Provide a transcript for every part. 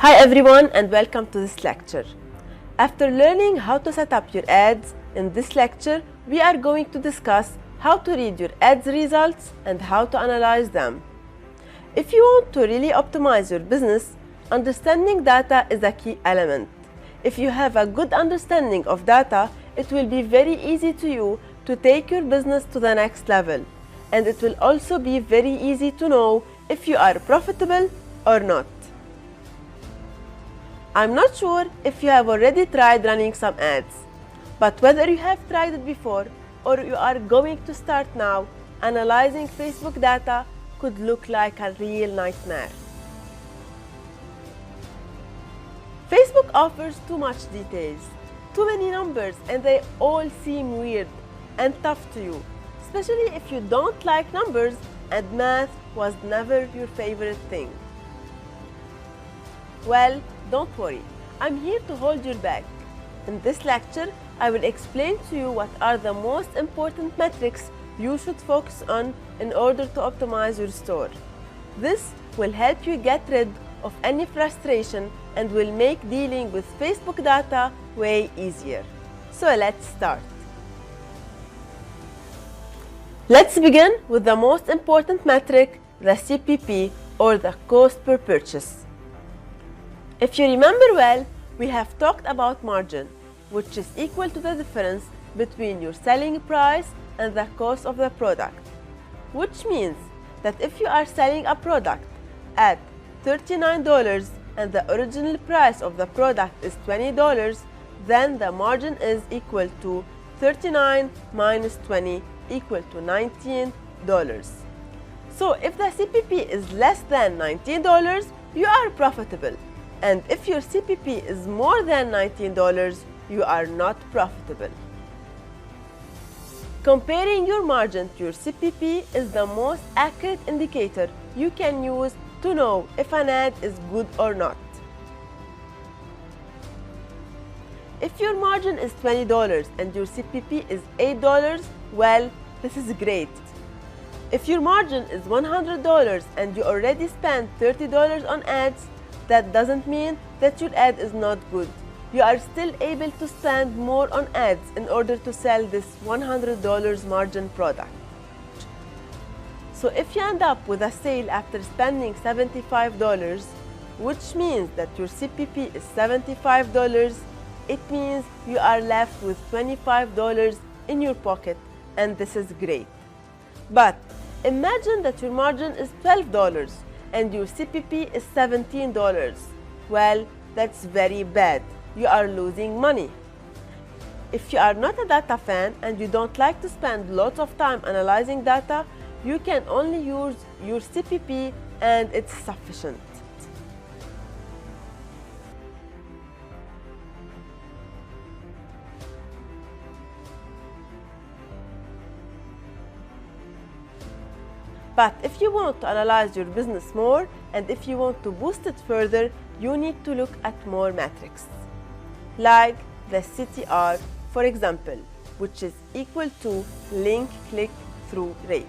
Hi everyone and welcome to this lecture. After learning how to set up your ads, in this lecture we are going to discuss how to read your ads results and how to analyze them. If you want to really optimize your business, understanding data is a key element. If you have a good understanding of data, it will be very easy to you to take your business to the next level, and it will also be very easy to know if you are profitable or not. I'm not sure if you have already tried running some ads, but whether you have tried it before or you are going to start now, analyzing Facebook data could look like a real nightmare. Facebook offers too much details, too many numbers, and they all seem weird and tough to you, especially if you don't like numbers and math was never your favorite thing. Well, don't worry, I'm here to hold you back. In this lecture, I will explain to you what are the most important metrics you should focus on in order to optimize your store. This will help you get rid of any frustration and will make dealing with Facebook data way easier. So let's start. Let's begin with the most important metric, the CPP, or the cost per purchase. If you remember well, we have talked about margin, which is equal to the difference between your selling price and the cost of the product, which means that if you are selling a product at $39 and the original price of the product is $20, then the margin is equal to 39 minus 20 equal to $19. So if the CPP is less than $19, you are profitable. And if your CPP is more than $19, you are not profitable. Comparing your margin to your CPP is the most accurate indicator you can use to know if an ad is good or not. If your margin is $20 and your CPP is $8, well, this is great. If your margin is $100 and you already spent $30 on ads, that doesn't mean that your ad is not good. You are still able to spend more on ads in order to sell this $100 margin product. So if you end up with a sale after spending $75, which means that your CPP is $75, it means you are left with $25 in your pocket, and this is great. But imagine that your margin is $12 and your CPP is $17. Well, that's very bad. You are losing money. If you are not a data fan and you don't like to spend lots of time analyzing data, you can only use your CPP and it's sufficient. But if you want to analyze your business more and if you want to boost it further, you need to look at more metrics, like the CTR, for example, which is equal to link click-through rate.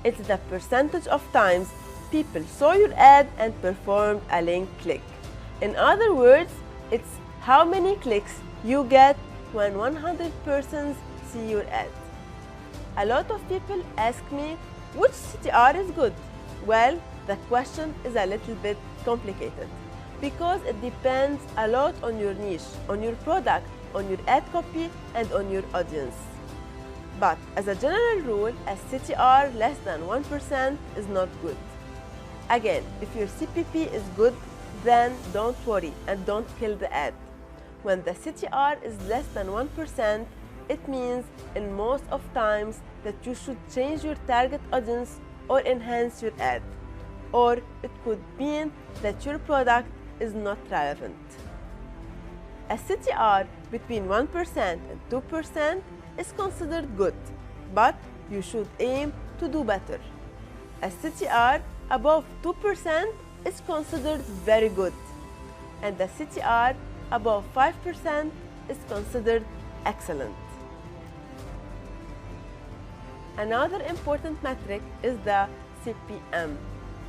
It's the percentage of times people saw your ad and performed a link click. In other words, it's how many clicks you get when 100 persons see your ad. A lot of people ask me, which CTR is good? Well, the question is a little bit complicated because it depends a lot on your niche, on your product, on your ad copy, and on your audience. But as a general rule, a CTR less than 1% is not good. Again, if your CPP is good, then don't worry and don't kill the ad. When the CTR is less than 1%, it means in most of times that you should change your target audience or enhance your ad. Or it could mean that your product is not relevant. A CTR between 1% and 2% is considered good, but you should aim to do better. A CTR above 2% is considered very good, and a CTR above 5% is considered excellent. Another important metric is the CPM,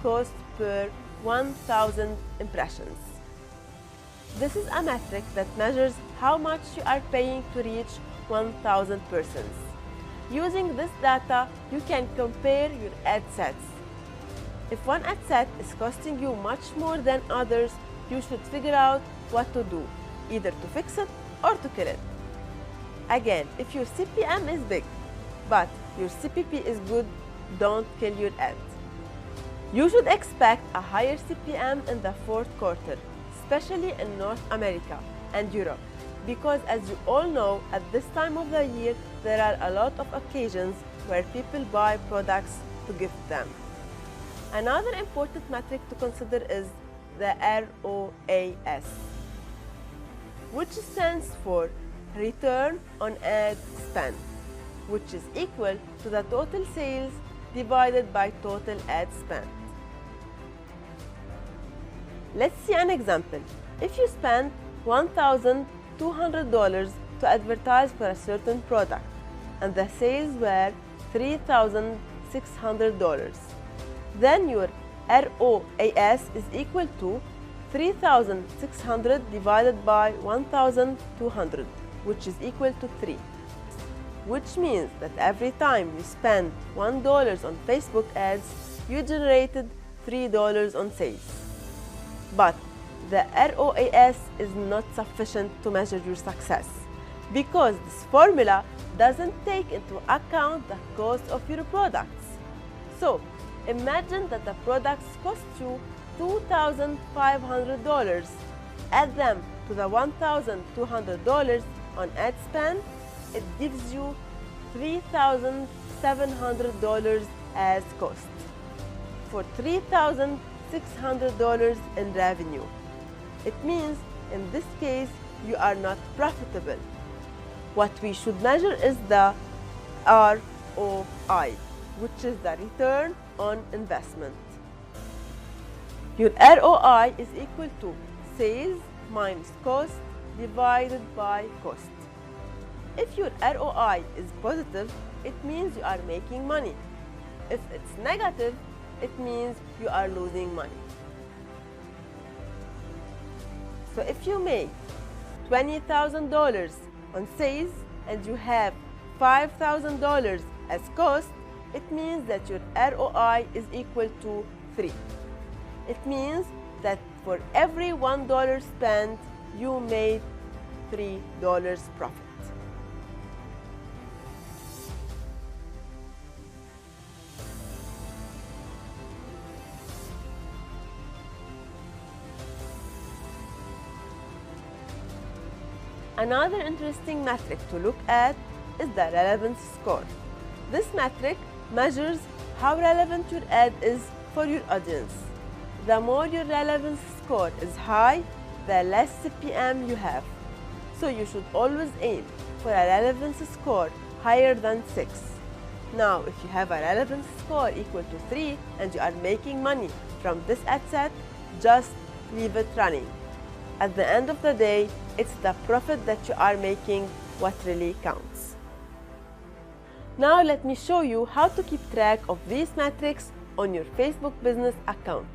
cost per 1,000 impressions. This is a metric that measures how much you are paying to reach 1,000 persons. Using this data, you can compare your ad sets. If one ad set is costing you much more than others, you should figure out what to do, either to fix it or to kill it. Again, if your CPM is big, but your CPP is good, don't kill your ad. You should expect a higher CPM in the fourth quarter, especially in North America and Europe, because as you all know, at this time of the year, there are a lot of occasions where people buy products to gift them. Another important metric to consider is the ROAS, which stands for Return on Ad Spend, which is equal to the total sales divided by total ad spend. Let's see an example. If you spend $1,200 to advertise for a certain product and the sales were $3,600, then your ROAS is equal to 3,600 divided by 1,200, which is equal to 3. Which means that every time you spend $1 on Facebook ads, you generated $3 on sales. But the ROAS is not sufficient to measure your success because this formula doesn't take into account the cost of your products. So, imagine that the products cost you $2,500. Add them to the $1,200 on ad spend, it gives you $3,700 as cost for $3,600 in revenue. It means in this case you are not profitable. What we should measure is the ROI, which is the return on investment. Your ROI is equal to sales minus cost divided by cost. If your ROI is positive, it means you are making money. If it's negative, it means you are losing money. So if you make $20,000 on sales and you have $5,000 as cost, it means that your ROI is equal to 3. It means that for every $1 spent, you made $3 profit. Another interesting metric to look at is the relevance score. This metric measures how relevant your ad is for your audience. The more your relevance score is high, the less CPM you have. So you should always aim for a relevance score higher than 6. Now, if you have a relevance score equal to 3 and you are making money from this ad set, just leave it running. At the end of the day, it's the profit that you are making what really counts. Now let me show you how to keep track of these metrics on your Facebook business account.